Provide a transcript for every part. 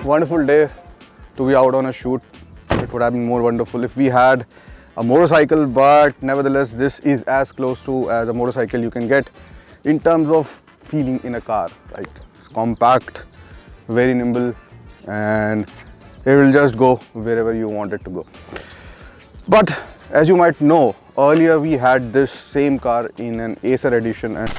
wonderful day to be out on a shoot. It would have been more wonderful if we had a motorcycle, but nevertheless this is as close to as a motorcycle you can get in terms of feeling in a car, right? It's compact, very nimble, and it will just go wherever you want it to go. But as you might know, earlier we had this same car in an Acer edition, and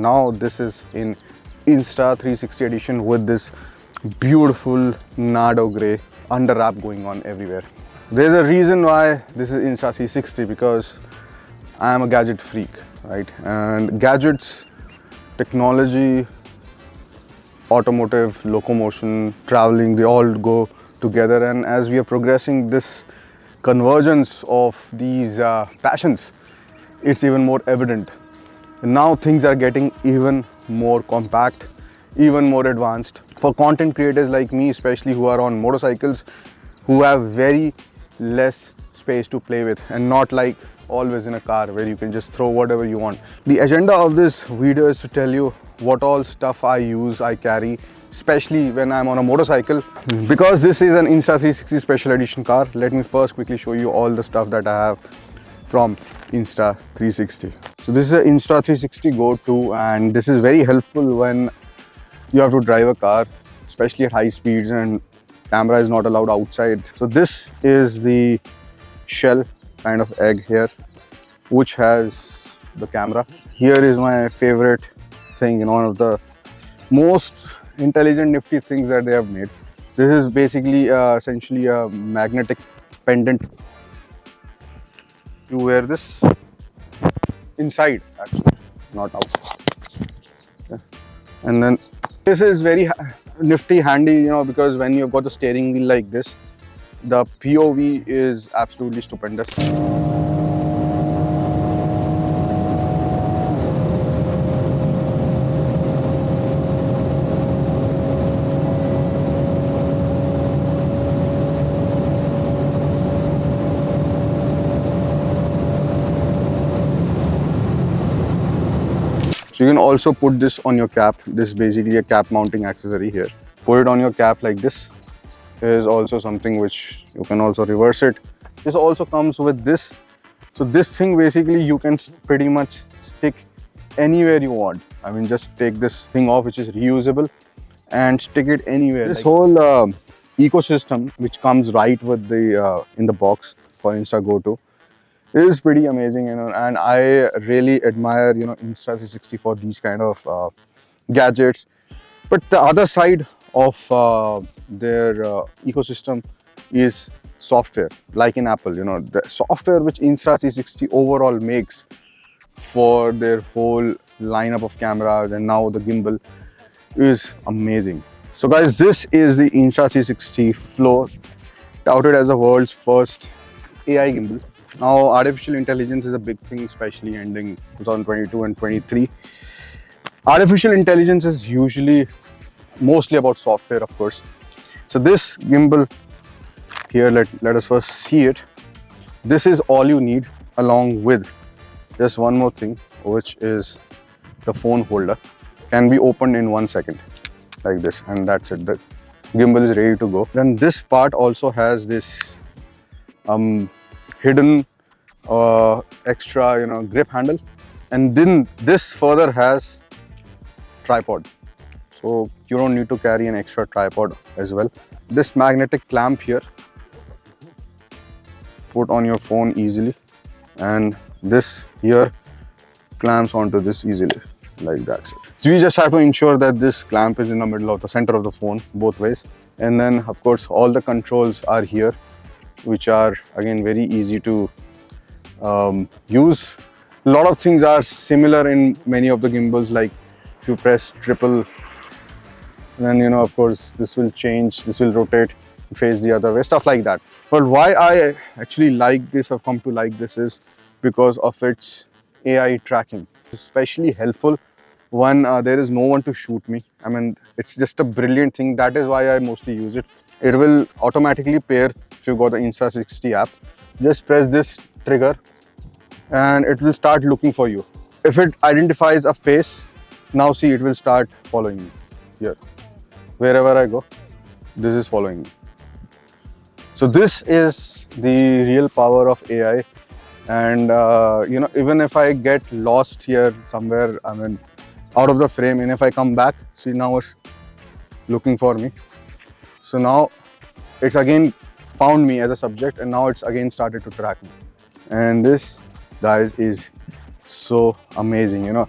now this is in Insta360 edition with this beautiful Nardo grey under wrap going on everywhere. There's a reason why this is Insta360, because I am a gadget freak, right? And gadgets, technology, automotive, locomotion, traveling, they all go together, and as we are progressing this convergence of these passions, it's even more evident. Now things are getting even more compact, even more advanced. For content creators like me, especially who are on motorcycles, who have very less space to play with, and not like always in a car where you can just throw whatever you want. The agenda of this video is to tell you what all stuff I use, I carry, especially when I'm on a motorcycle. Because this is an Insta360 special edition car, let me first quickly show you all the stuff that I have from Insta360. So this is an Insta360 Go 2, and this is very helpful when you have to drive a car, especially at high speeds and camera is not allowed outside. So this is the shell kind of egg here, which has the camera. Here is my favorite thing, one of the most intelligent, nifty things that they have made. This is basically essentially a magnetic pendant. You wear this inside, actually, not outside. Yeah. And then this is very nifty, handy, because when you've got the steering wheel like this, the POV is absolutely stupendous. So you can also put this on your cap. This is basically a cap mounting accessory here. Put it on your cap like this. There is also something which you can also reverse it. This also comes with this. So this thing basically you can pretty much stick anywhere you want. I mean, just take this thing off, which is reusable, and stick it anywhere. This whole ecosystem which comes right with the in the box for Insta Go 2 is pretty amazing, and I really admire, Insta360 for these kind of gadgets. But the other side of their ecosystem is software, like in Apple. The software which Insta360 overall makes for their whole lineup of cameras and now the gimbal is amazing. So guys, this is the Insta360 Flow, touted as the world's first AI gimbal. Now, artificial intelligence is a big thing, especially ending 2022 and 23. Artificial intelligence is usually mostly about software, of course. So this gimbal here, let us first see it. This is all you need, along with just one more thing, which is the phone holder. Can be opened in 1 second, like this, and that's it. The gimbal is ready to go. Then this part also has this hidden extra grip handle, and then this further has tripod, so you don't need to carry an extra tripod as well. This magnetic clamp here, put on your phone easily, and this here clamps onto this easily, like that. So we just have to ensure that this clamp is in the middle of the center of the phone both ways, and then of course all the controls are here. which are again very easy to use. A lot of things are similar in many of the gimbals, like if you press triple, then of course this will change, this will rotate, face the other way, stuff like that. But why I actually like this, or come to like this, is because of its AI tracking. It's especially helpful when there is no one to shoot me. I mean, it's just a brilliant thing. That is why I mostly use it. It will automatically pair if you got the Insta360 app. Just press this trigger and it will start looking for you. If it identifies a face, now see, it will start following me here. Wherever I go, this is following me. So this is the real power of AI. And even if I get lost here somewhere, I mean, out of the frame, and if I come back, see, now it's looking for me. So now it's again found me as a subject, and now it's again started to track me. And this, guys, is so amazing.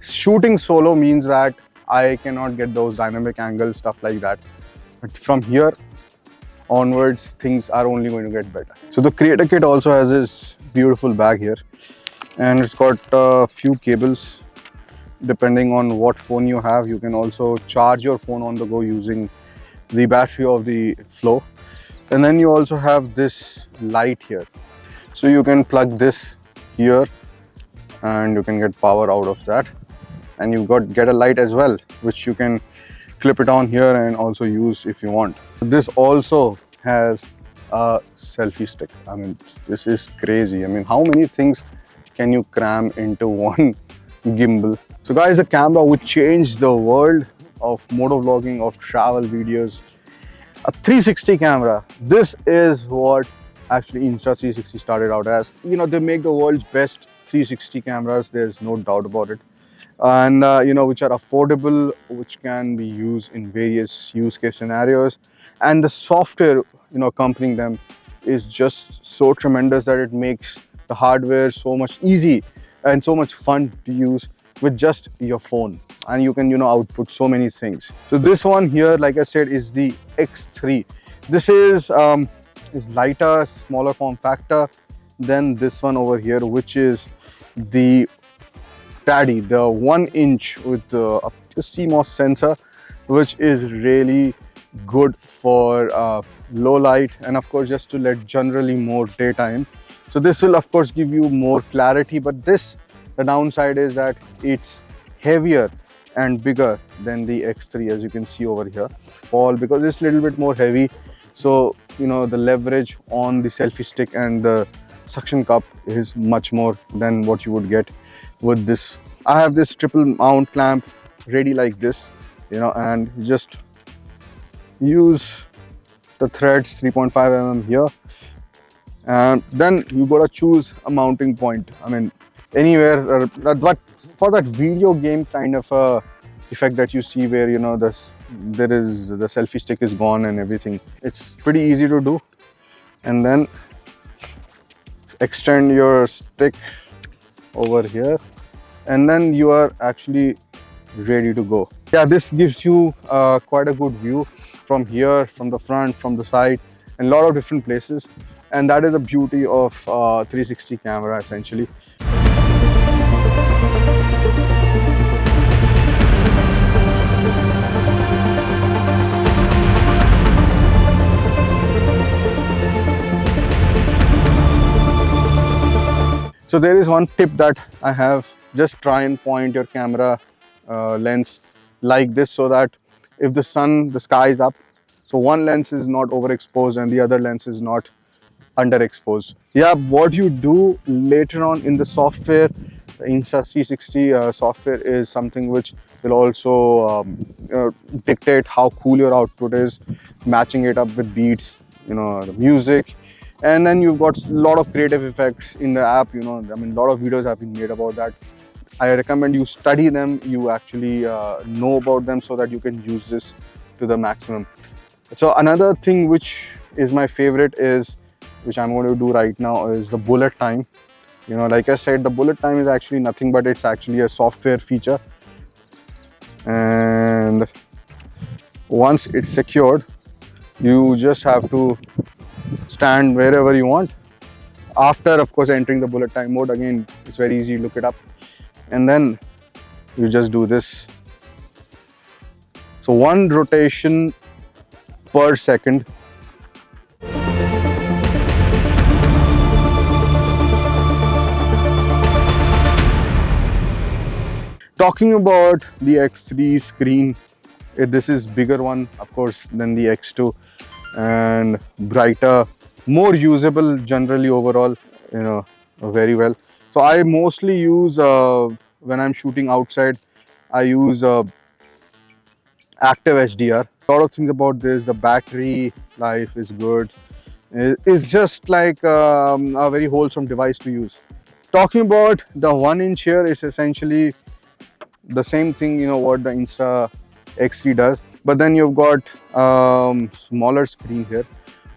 Shooting solo means that I cannot get those dynamic angles, stuff like that. But from here onwards, things are only going to get better. So the Creator Kit also has this beautiful bag here, and it's got a few cables. Depending on what phone you have, you can also charge your phone on the go using the battery of the Flow. And then you also have this light here, so you can plug this here and you can get power out of that. And you get a light as well, which you can clip it on here and also use if you want. This also has a selfie stick. I mean, this is crazy. I mean, how many things can you cram into one gimbal? So guys, the camera would change the world of motovlogging, of travel videos. A 360 camera. This is what actually Insta360 started out as. They make the world's best 360 cameras. There's no doubt about it. And which are affordable, which can be used in various use case scenarios. And the software, accompanying them is just so tremendous that it makes the hardware so much easy and so much fun to use with just your phone. And you can, output so many things. So this one here, like I said, is the X3. This is lighter, smaller form factor than this one over here, which is the Taddy, the 1 inch with a CMOS sensor, which is really good for low light, and of course just to let generally more data in. So this will of course give you more clarity, but the downside is that it's heavier and bigger than the X3, as you can see over here. All because it's a little bit more heavy, so the leverage on the selfie stick and the suction cup is much more than what you would get with this. I have this triple mount clamp ready like this, and just use the threads 3.5 mm here, and then you gotta choose a mounting point. I mean, anywhere, but for that video game kind of effect that you see, where the selfie stick is gone and everything, it's pretty easy to do. And then extend your stick over here, and then you are actually ready to go. Yeah, this gives you quite a good view from here, from the front, from the side, and a lot of different places. And that is the beauty of 360 camera essentially. So there is one tip that I have: just try and point your camera lens like this, so that if the sky is up, so one lens is not overexposed and the other lens is not underexposed. Yeah, what you do later on in the software, the Insta360 software, is something which will also dictate how cool your output is, matching it up with beats, the music. And then you've got a lot of creative effects in the app. I mean, a lot of videos have been made about that. I recommend you study them, you actually know about them, so that you can use this to the maximum. So another thing which is my favorite is, which I'm going to do right now, is the bullet time. Like I said, the bullet time is actually nothing but it's actually a software feature. And once it's secured, you just have to stand wherever you want. After, of course, entering the bullet time mode, again, it's very easy, look it up. And then you just do this. So 1 rotation per second. Talking about the X3 screen, this is bigger one, of course, than the X2, and brighter, more usable generally overall, very well. So I mostly use, when I'm shooting outside, I use active HDR. A lot of things about this, the battery life is good. It's just like a very wholesome device to use. Talking about the 1-inch here, is essentially the same thing, what the Insta X3 does, but then you've got smaller screen here,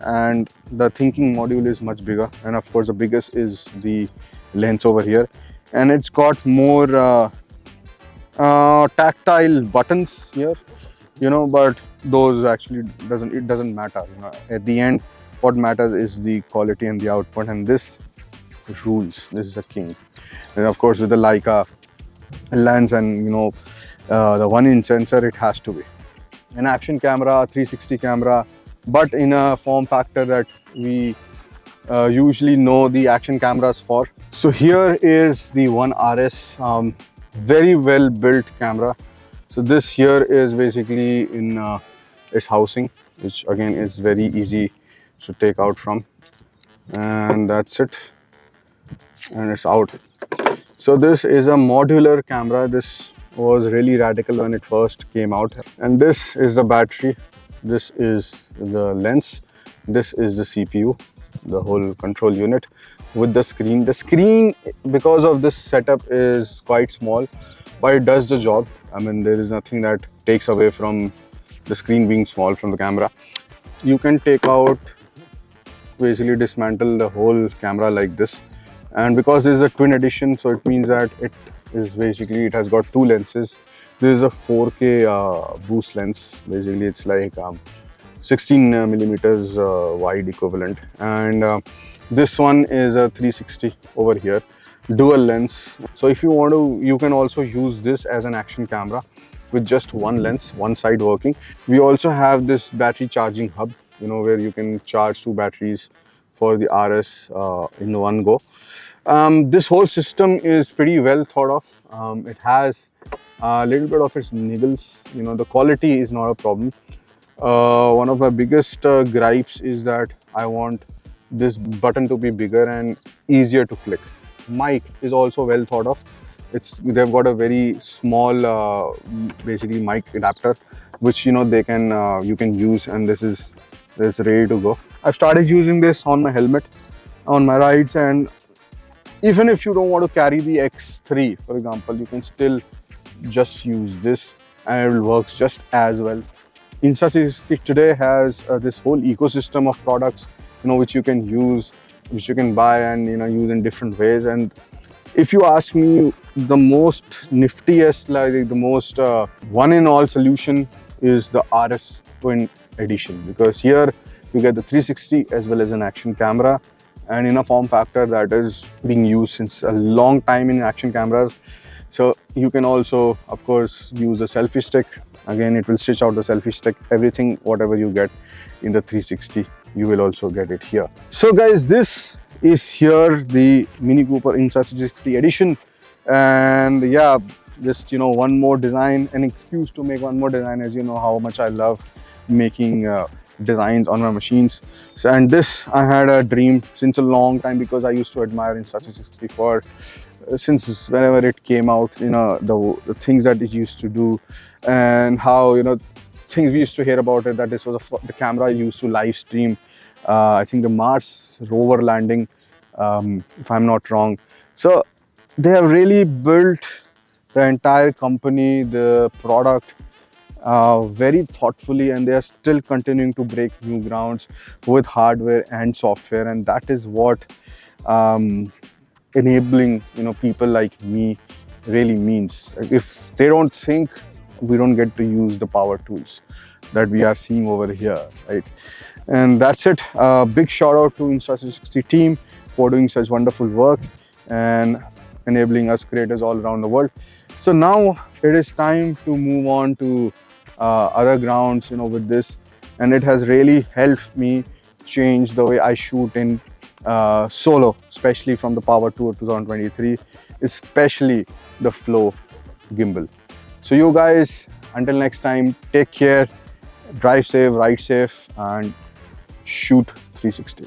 and the thinking module is much bigger, and of course the biggest is the lens over here, and it's got more tactile buttons here, but those actually doesn't matter. At the end, what matters is the quality and the output, and this rules. This is the king. And of course with the Leica lens and the 1-inch sensor, it has to be an action camera, 360 camera, but in a form factor that we usually know the action cameras for. So here is the One RS, very well built camera. So this here is basically in its housing, which again is very easy to take out from, and that's it, and it's out. So this is a modular camera. This was really radical when it first came out. And this is the battery, this is the lens, this is the CPU, the whole control unit with the screen. The screen, because of this setup, is quite small, but it does the job. I mean, there is nothing that takes away from the screen being small from the camera. You can take out, basically dismantle the whole camera like this. And because this is a twin edition, so it means that it has got 2 lenses. This is a 4K boost lens. Basically, it's like 16 millimeters wide equivalent. And this one is a 360 over here, dual lens. So if you want to, you can also use this as an action camera with just one lens, one side working. We also have this battery charging hub, where you can charge 2 batteries for the RS in one go. This whole system is pretty well thought of. It has a little bit of its niggles. The quality is not a problem. One of my biggest gripes is that I want this button to be bigger and easier to click. Mic is also well thought of. They've got a very small basically mic adapter, which they can you can use, and this is ready to go. I've started using this on my helmet on my rides, and even if you don't want to carry the X3, for example, you can still just use this and it works just as well. Insta360 today has this whole ecosystem of products, which you can use, which you can buy and use in different ways. And if you ask me, the most niftiest, like the most one-in-all solution is the RS Twin Edition, because here you get the 360 as well as an action camera, and in a form factor that is being used since a long time in action cameras. So you can also, of course, use a selfie stick. Again, it will stitch out the selfie stick. Everything, whatever you get in the 360, you will also get it here. So guys, this is here the Mini Cooper Insta360 edition. And yeah, just one more design, an excuse to make one more design, as you know how much I love making designs on my machines. So, and this I had a dream since a long time, because I used to admire Insta360 for since whenever it came out, the things that it used to do, and how things we used to hear about it, that this was the camera used to live stream I think the Mars rover landing, if I'm not wrong. So they have really built the entire company, the product, very thoughtfully, and they are still continuing to break new grounds with hardware and software, and that is what enabling people like me really means. If they don't think, we don't get to use the power tools that we are seeing over here, right? And that's it. Big shout out to Insta360 team for doing such wonderful work and enabling us creators all around the world. So now it is time to move on to other grounds, with this, and it has really helped me change the way I shoot in solo, especially from the Power Tour 2023, especially the Flow gimbal. So you guys, until next time, take care, drive safe, ride safe, and shoot 360.